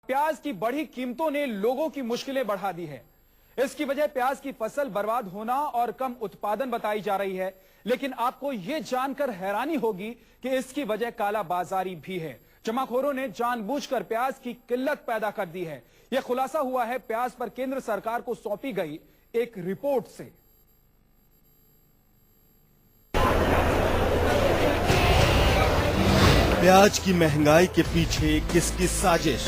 प्याज की बढ़ी कीमतों ने लोगों की मुश्किलें बढ़ा दी है। इसकी वजह प्याज की फसल बर्बाद होना और कम उत्पादन बताई जा रही है। लेकिन आपको यह जानकर हैरानी होगी कि इसकी वजह कालाबाजारी भी है। जमाखोरों ने जानबूझकर प्याज की किल्लत पैदा कर दी है। यह खुलासा हुआ है प्याज पर केंद्र सरकार को सौंपी गई एक रिपोर्ट से। प्याज की महंगाई के पीछे किसकी साजिश?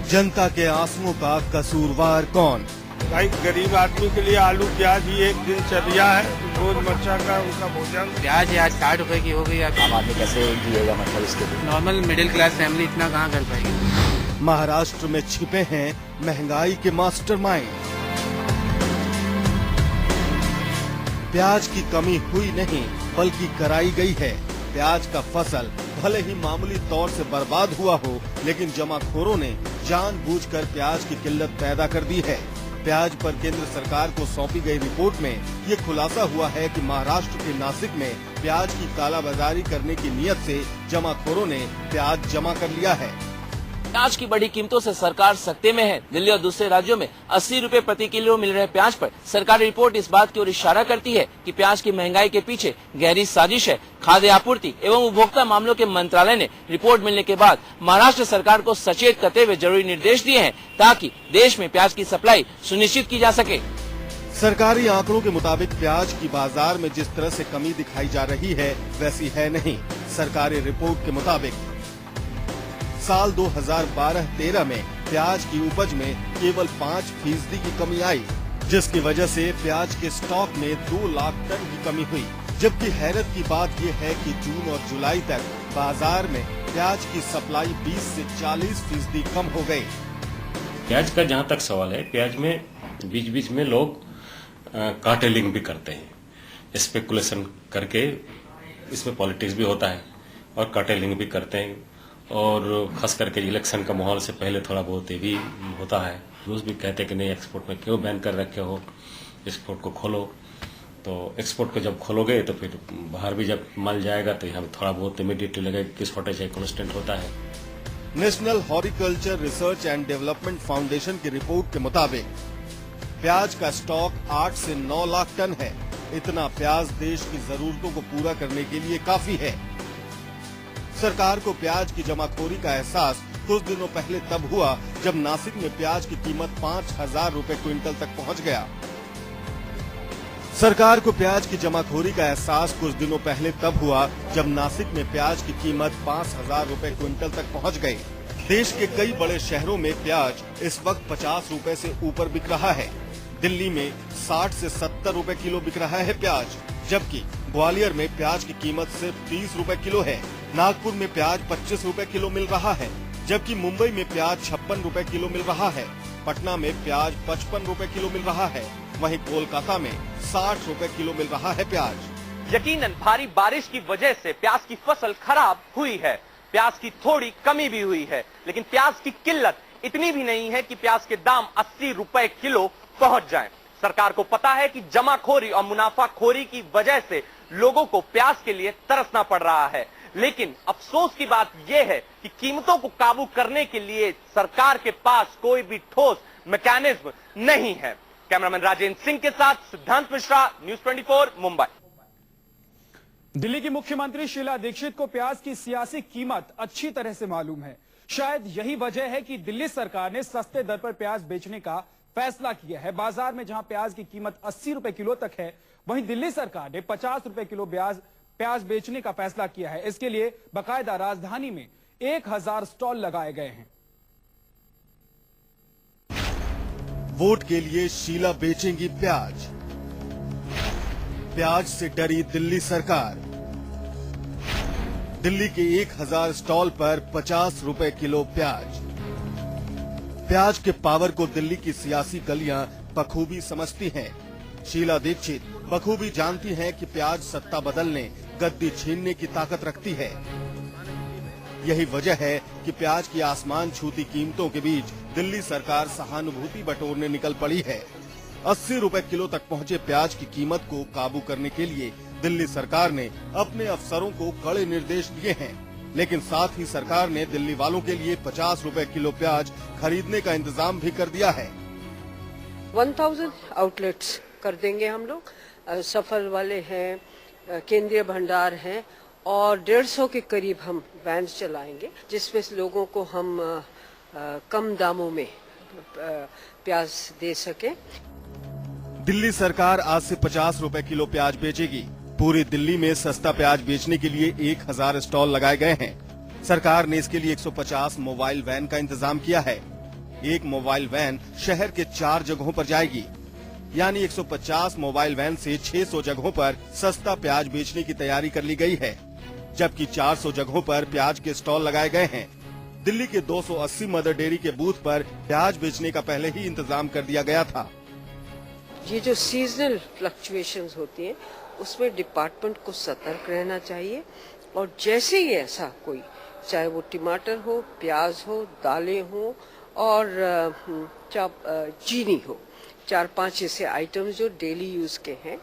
जनता के आंसुओं का कसूरवार कौन? भाई गरीब आदमी के लिए आलू प्याज ही एक दिन चलिया है, रोज मर्चा का उनका भोजन। प्याज आज 60 रुपए की हो गई। आम आदमी कैसे जिएगा, मतलब इसके लिए नॉर्मल मिडिल क्लास फैमिली इतना कहाँ कर पाएगी। महाराष्ट्र में छिपे हैं महंगाई के मास्टरमाइंड। प्याज की कमी हुई नहीं बल्कि कराई गई है। प्याज का फसल भले ही मामूली तौर से बर्बाद हुआ हो, लेकिन जमाखोरों ने जानबूझकर प्याज की किल्लत पैदा कर दी है। प्याज पर केंद्र सरकार को सौंपी गई रिपोर्ट में ये खुलासा हुआ है कि महाराष्ट्र के नासिक में प्याज की कालाबाजारी करने की नीयत से जमाखोरों ने प्याज जमा कर लिया है। प्याज की बढ़ी कीमतों से सरकार सकते में है। दिल्ली और दूसरे राज्यों में 80 रुपए प्रति किलो मिल रहे प्याज पर सरकारी रिपोर्ट इस बात की ओर इशारा करती है कि प्याज की महंगाई के पीछे गहरी साजिश है। खाद्य आपूर्ति एवं उपभोक्ता मामलों के मंत्रालय ने रिपोर्ट मिलने के बाद महाराष्ट्र सरकार को सचेत करते हुए जरूरी निर्देश दिए हैं ताकि देश में प्याज की सप्लाई सुनिश्चित की जा सके। सरकारी आंकड़ों के मुताबिक प्याज की बाजार में जिस तरह से कमी दिखाई जा रही है वैसी है नहीं। सरकारी रिपोर्ट के मुताबिक साल 2012-13 में प्याज की उपज में केवल 5% की कमी आई, जिसकी वजह से प्याज के स्टॉक में 2 लाख टन की कमी हुई। जबकि हैरत की बात यह है कि जून और जुलाई तक बाजार में प्याज की सप्लाई 20 से 40% कम हो गई। प्याज का जहां तक सवाल है, प्याज में बीच बीच में लोग कार्टेलिंग भी करते हैं, स्पेकुलेशन करके इसमें पॉलिटिक्स भी होता है और कार्टेलिंग भी करते हैं। और खास करके इलेक्शन का माहौल से पहले थोड़ा बहुत ये भी होता है। रूस भी कहते हैं कि नहीं, एक्सपोर्ट में क्यों बैन कर रखे हो, एक्सपोर्ट को खोलो। तो एक्सपोर्ट को जब खोलोगे तो फिर बाहर भी जब माल जाएगा तो यहाँ थोड़ा बहुत इमीडिएटली लगेगा कि शॉर्टेज है, कॉन्स्टेंट होता है। National horticulture research and development foundation की रिपोर्ट के मुताबिक प्याज का स्टॉक 8 से 9 लाख टन है। इतना प्याज देश की जरूरतों को पूरा करने के लिए काफी है। सरकार को प्याज की जमाखोरी का एहसास कुछ दिनों पहले तब हुआ जब नासिक में प्याज की कीमत 5,000 रुपए क्विंटल तक पहुंच गया। सरकार को प्याज की जमाखोरी का एहसास कुछ दिनों पहले तब हुआ जब नासिक में प्याज की कीमत 5,000 रुपए क्विंटल तक पहुंच गई। देश के कई बड़े शहरों में प्याज इस वक्त 50 रुपए से ऊपर बिक रहा है। दिल्ली में 60 से 70 रुपए किलो बिक रहा है प्याज, जबकि ग्वालियर में प्याज की कीमत सिर्फ 30 रुपए किलो है। नागपुर में प्याज 25 रुपए किलो मिल रहा है, जबकि मुंबई में प्याज 56 रुपए किलो मिल रहा है। पटना में प्याज 55 रुपए किलो मिल रहा है। वहीं कोलकाता में 60 रुपए किलो मिल रहा है प्याज। यकीनन भारी बारिश की वजह से प्याज की फसल खराब हुई है। प्याज की थोड़ी कमी भी हुई है, लेकिन प्याज की किल्लत इतनी भी नहीं है कि प्याज के दाम 80 रुपए किलो पहुंच जाएं। सरकार को पता है कि जमाखोरी और मुनाफाखोरी की वजह से लोगों को प्याज के लिए तरसना पड़ रहा है। लेकिन अफसोस की बात यह है कि कीमतों को काबू करने के लिए सरकार के पास कोई भी ठोस मैकेनिज्म नहीं है। कैमरामैन राजेंद्र सिंह के साथ सिद्धांत मिश्रा, न्यूज़ 24, मुंबई। दिल्ली की मुख्यमंत्री शीला दीक्षित को प्याज की सियासी कीमत अच्छी तरह से मालूम है। शायद यही वजह है कि दिल्ली सरकार ने सस्ते दर पर प्याज बेचने का फैसला किया है। बाजार में जहां प्याज की कीमत 80 रुपए किलो तक है, वहीं दिल्ली सरकार ने 50 रुपए किलो प्याज बेचने का फैसला किया है। इसके लिए बाकायदा राजधानी में 1000 स्टॉल लगाए गए हैं। वोट के लिए शीला बेचेंगी प्याज। प्याज से डरी दिल्ली सरकार। दिल्ली के 1000 स्टॉल पर 50 रुपए किलो प्याज। प्याज के पावर को दिल्ली की सियासी गलियां बखूबी समझती हैं। शीला दीक्षित बखूबी जानती हैं कि प्याज सत्ता बदलने, गद्दी छीनने की ताकत रखती है। यही वजह है कि प्याज की आसमान छूती कीमतों के बीच दिल्ली सरकार सहानुभूति बटोरने निकल पड़ी है। 80 रुपए किलो तक पहुंचे प्याज की कीमत को काबू करने के लिए दिल्ली सरकार ने अपने अफसरों को कड़े निर्देश दिए हैं। लेकिन साथ ही सरकार ने दिल्ली वालों के लिए 50 रुपए किलो प्याज खरीदने का इंतजाम भी कर दिया है। 1000 आउटलेट्स कर देंगे हम लोग। सफल वाले हैं, केंद्रीय भंडार हैं और 150 के करीब हम वैन चलाएंगे, जिसमें लोगों को हम कम दामों में प्याज दे सके। दिल्ली सरकार आज से 50 रुपए किलो प्याज बेचेगी। पूरी दिल्ली में सस्ता प्याज बेचने के लिए 1000 स्टॉल लगाए गए हैं। सरकार ने इसके लिए 150 मोबाइल वैन का इंतजाम किया है। एक मोबाइल वैन शहर के 4 जगहों पर जाएगी, यानी 150 मोबाइल वैन से 600 जगहों पर सस्ता प्याज बेचने की तैयारी कर ली गई है, जबकि 400 जगहों पर प्याज के स्टॉल लगाए गए हैं। दिल्ली के 280 मदर डेयरी के बूथ पर प्याज बेचने का पहले ही इंतजाम कर दिया गया था। ये जो सीजनल फ्लक्चुएशंस होती हैं, उसमें डिपार्टमेंट को सतर्क रहना चाहिए और जैसे ही ऐसा कोई, चाहे वो टमाटर हो, प्याज हो, दालें हो और चीनी हो, 4-5 ऐसे आइटम्स जो डेली यूज के हैं,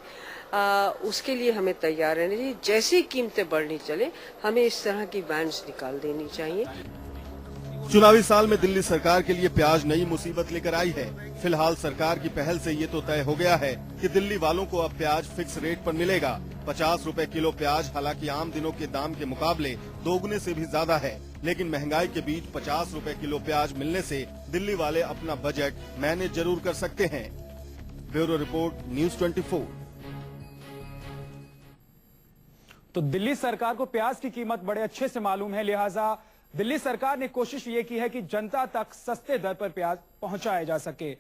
उसके लिए हमें तैयार रहना चाहिए। जैसे ही कीमतें बढ़नी चले, हमें इस तरह की वैन्स निकाल देनी चाहिए। चुनावी साल में दिल्ली सरकार के लिए प्याज नई मुसीबत लेकर आई है। फिलहाल सरकार की पहल से ये तो तय हो गया है कि दिल्ली वालों को अब प्याज फिक्स रेट पर मिलेगा। 50 रुपए किलो प्याज हालांकि आम दिनों के दाम के मुकाबले दोगुने से भी ज्यादा है, लेकिन महंगाई के बीच 50 रुपए किलो प्याज मिलने से दिल्ली वाले अपना बजट मैनेज जरूर कर सकते हैं। Bureau report, news 24। तो दिल्ली सरकार को प्याज की कीमत बड़े अच्छे से मालूम है, लिहाजा दिल्ली सरकार ने कोशिश ये की है कि जनता तक सस्ते दर पर प्याज पहुंचाया जा सके।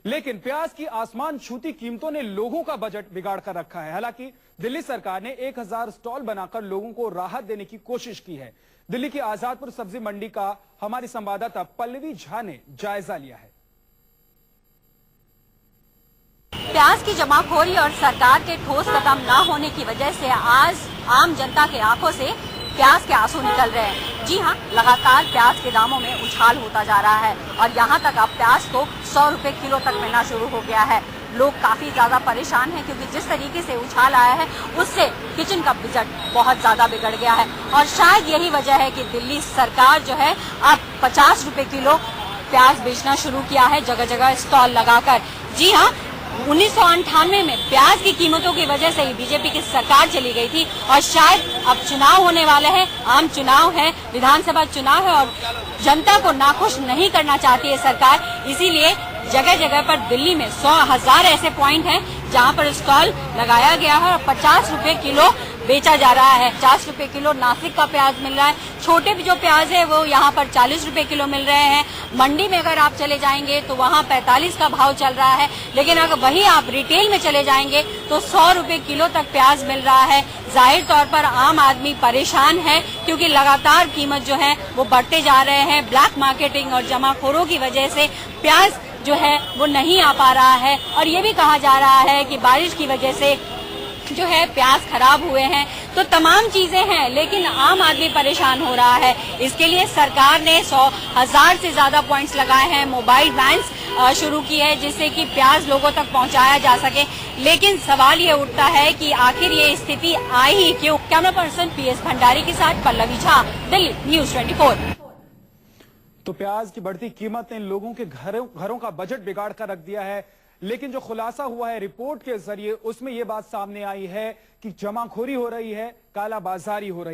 लेकिन प्याज की आसमान छूती कीमतों ने लोगों का बजट बिगाड़ कर रखा है। हालांकि दिल्ली सरकार ने 1000 स्टॉल बनाकर लोगों को राहत देने की कोशिश की है। दिल्ली की आजादपुर सब्जी मंडी का हमारी संवाददाता पल्लवी झा ने जायजा लिया है। प्याज की जमाखोरी और सरकार के ठोस कदम न होने की वजह से आज आम जनता के आंखों से प्याज के आंसू निकल रहे हैं। जी हाँ, लगातार प्याज के दामों में उछाल होता जा रहा है और यहाँ तक अब प्याज तो 100 रुपए किलो तक मिलना शुरू हो गया है। लोग काफी ज्यादा परेशान हैं क्योंकि जिस तरीके से उछाल आया है उससे किचन का बजट बहुत ज्यादा बिगड़ गया है और शायद यही वजह है कि दिल्ली सरकार जो है अब 50 रुपए किलो प्याज बेचना शुरू किया है, जगह जगह स्टॉल लगाकर। जी हाँ, 1998 में प्याज की कीमतों की वजह से ही बीजेपी की सरकार चली गई थी और शायद अब चुनाव होने वाले हैं, आम चुनाव है, विधानसभा चुनाव है और जनता को नाखुश नहीं करना चाहती है सरकार। इसीलिए जगह जगह पर दिल्ली में 100,000 ऐसे पॉइंट हैं जहां पर स्टॉल लगाया गया है और 50 रुपए किलो बेचा जा रहा है। 50 रुपए किलो नासिक का प्याज मिल रहा है। छोटे जो प्याज है वो यहाँ पर 40 रुपए किलो मिल रहे हैं। मंडी में अगर आप चले जाएंगे तो वहाँ 45 का भाव चल रहा है, लेकिन अगर वहीं आप रिटेल में चले जाएंगे तो 100 रुपए किलो तक प्याज मिल रहा है। जाहिर तौर पर आम आदमी परेशान है क्योंकि लगातार कीमत जो है वो बढ़ते जा रहे हैं। ब्लैक मार्केटिंग और जमाखोरों की वजह से प्याज जो है वो नहीं आ पा रहा है और ये भी कहा जा रहा है कि बारिश की वजह से जो है प्याज खराब हुए हैं। तो तमाम चीजें हैं, लेकिन आम आदमी परेशान हो रहा है। इसके लिए सरकार ने 100,000 से ज्यादा पॉइंट्स लगाए हैं, मोबाइल वैन्स शुरू की है जिससे कि प्याज लोगों तक पहुंचाया जा सके। लेकिन सवाल ये उठता है कि आखिर ये स्थिति आई ही क्यों। कैमरा पर्सन PS भंडारी के साथ पल्लवी झा, दिल्ली, न्यूज़ 24। तो प्याज की बढ़ती कीमत ने लोगों के घरों का बजट बिगाड़ कर रख दिया है, लेकिन जो खुलासा हुआ है रिपोर्ट के जरिए उसमें यह बात सामने आई है कि जमाखोरी हो रही है, कालाबाजारी हो रही है।